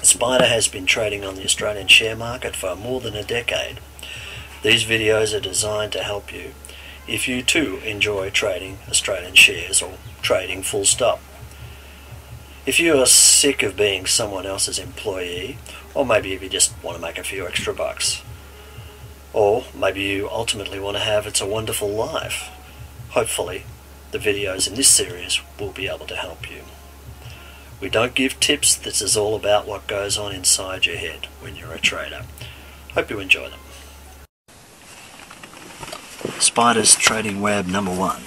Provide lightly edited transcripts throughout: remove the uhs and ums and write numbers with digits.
Spider has been trading on the Australian share market for more than a decade. These videos are designed to help you if you too enjoy trading Australian shares or trading full stop. If you are sick of being someone else's employee, or maybe if you just want to make a few extra bucks, or maybe you ultimately want to have It's a Wonderful Life, hopefully the videos in this series will be able to help you. We don't give tips, this is all about what goes on inside your head when you're a trader. Hope you enjoy them. Spider's Trading Web number 1.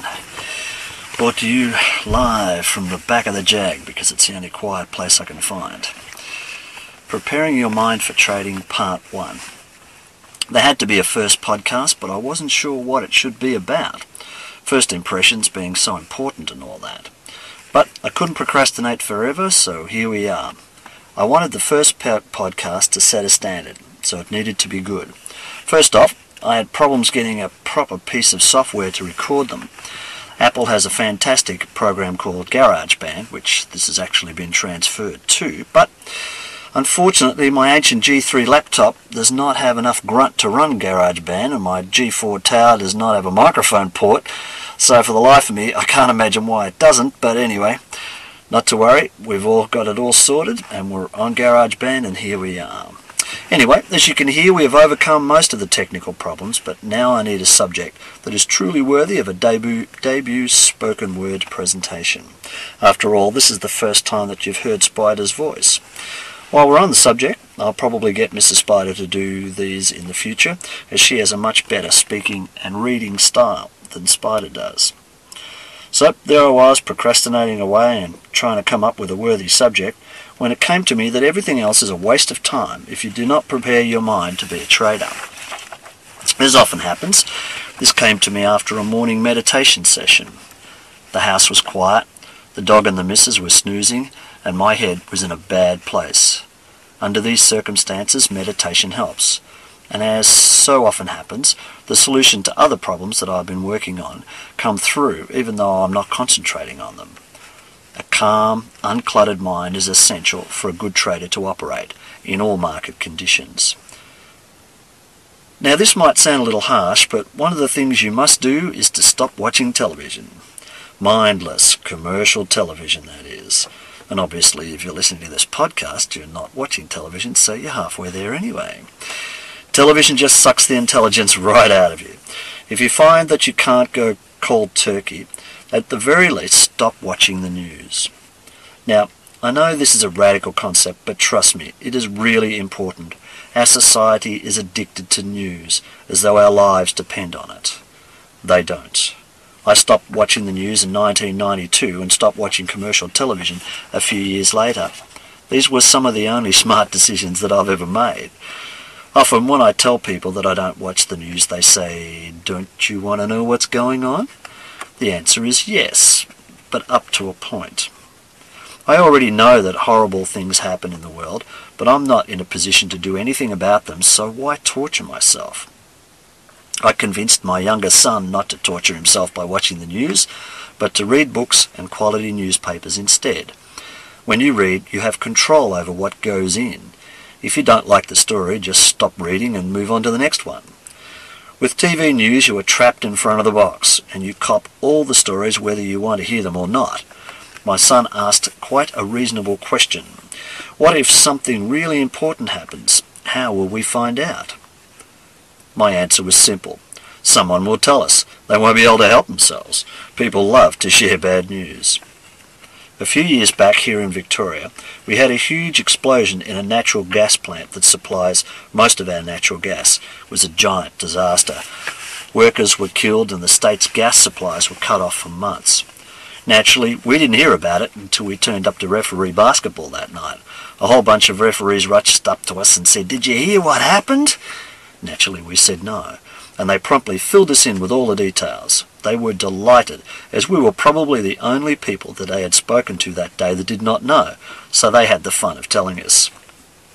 Brought to you live from the back of the Jag because it's the only quiet place I can find. Preparing Your Mind for Trading Part 1. There had to be a first podcast, but I wasn't sure what it should be about. First impressions being so important and all that. But I couldn't procrastinate forever, so here we are. I wanted the first podcast to set a standard, so it needed to be good. First off, I had problems getting a proper piece of software to record them. Apple has a fantastic program called GarageBand, which this has actually been transferred to, but unfortunately my ancient G3 laptop does not have enough grunt to run GarageBand, and my G4 Tower does not have a microphone port, so for the life of me I can't imagine why it doesn't, but anyway, not to worry, we've all got it all sorted and we're on GarageBand and here we are. Anyway, as you can hear, we have overcome most of the technical problems, but now I need a subject that is truly worthy of a debut spoken word presentation. After all, this is the first time that you've heard Spider's voice. While we're on the subject, I'll probably get Mrs. Spider to do these in the future, as she has a much better speaking and reading style than Spider does. So there I was, procrastinating away and trying to come up with a worthy subject, when it came to me that everything else is a waste of time if you do not prepare your mind to be a trader. As often happens, this came to me after a morning meditation session. The house was quiet, the dog and the missus were snoozing, and my head was in a bad place. Under these circumstances, meditation helps. And as so often happens, the solution to other problems that I've been working on come through even though I'm not concentrating on them. A calm, uncluttered mind is essential for a good trader to operate in all market conditions. Now this might sound a little harsh, but one of the things you must do is to stop watching television. Mindless, commercial television, that is. And obviously if you're listening to this podcast, you're not watching television, so you're halfway there anyway. Television just sucks the intelligence right out of you. If you find that you can't go cold turkey, at the very least stop watching the news. Now, I know this is a radical concept, but trust me, it is really important. Our society is addicted to news, as though our lives depend on it. They don't. I stopped watching the news in 1992 and stopped watching commercial television a few years later. These were some of the only smart decisions that I've ever made. Often when I tell people that I don't watch the news, they say, "Don't you want to know what's going on?" The answer is yes, but up to a point. I already know that horrible things happen in the world, but I'm not in a position to do anything about them, so why torture myself? I convinced my younger son not to torture himself by watching the news, but to read books and quality newspapers instead. When you read, you have control over what goes in. If you don't like the story, just stop reading and move on to the next one. With TV news, you are trapped in front of the box, and you cop all the stories whether you want to hear them or not. My son asked quite a reasonable question. What if something really important happens? How will we find out? My answer was simple. Someone will tell us. They won't be able to help themselves. People love to share bad news. A few years back here in Victoria, we had a huge explosion in a natural gas plant that supplies most of our natural gas. It was a giant disaster. Workers were killed and the state's gas supplies were cut off for months. Naturally, we didn't hear about it until we turned up to referee basketball that night. A whole bunch of referees rushed up to us and said, "Did you hear what happened?" Naturally, we said no, and they promptly filled us in with all the details. They were delighted, as we were probably the only people that they had spoken to that day that did not know, so they had the fun of telling us.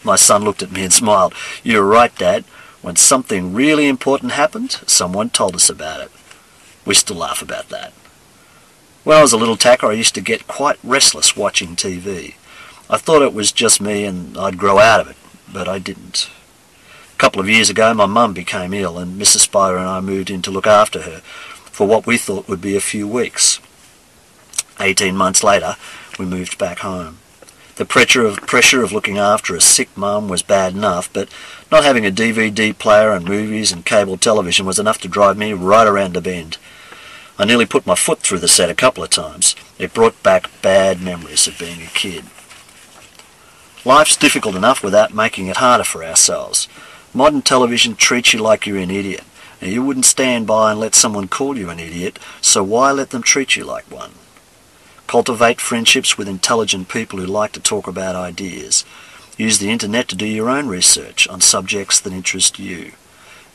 My son looked at me and smiled. "You're right, Dad. When something really important happened, someone told us about it." We still laugh about that. When I was a little tacker, I used to get quite restless watching TV. I thought it was just me and I'd grow out of it, but I didn't. A couple of years ago, my mum became ill and Mrs. Spider and I moved in to look after her for what we thought would be a few weeks. 18 months later, we moved back home. The pressure of looking after a sick mum was bad enough, but not having a DVD player and movies and cable television was enough to drive me right around the bend. I nearly put my foot through the set a couple of times. It brought back bad memories of being a kid. Life's difficult enough without making it harder for ourselves. Modern television treats you like you're an idiot. Now, you wouldn't stand by and let someone call you an idiot, so why let them treat you like one? Cultivate friendships with intelligent people who like to talk about ideas. Use the internet to do your own research on subjects that interest you.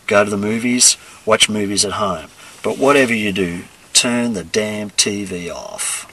Go to the movies, watch movies at home. But whatever you do, turn the damn TV off.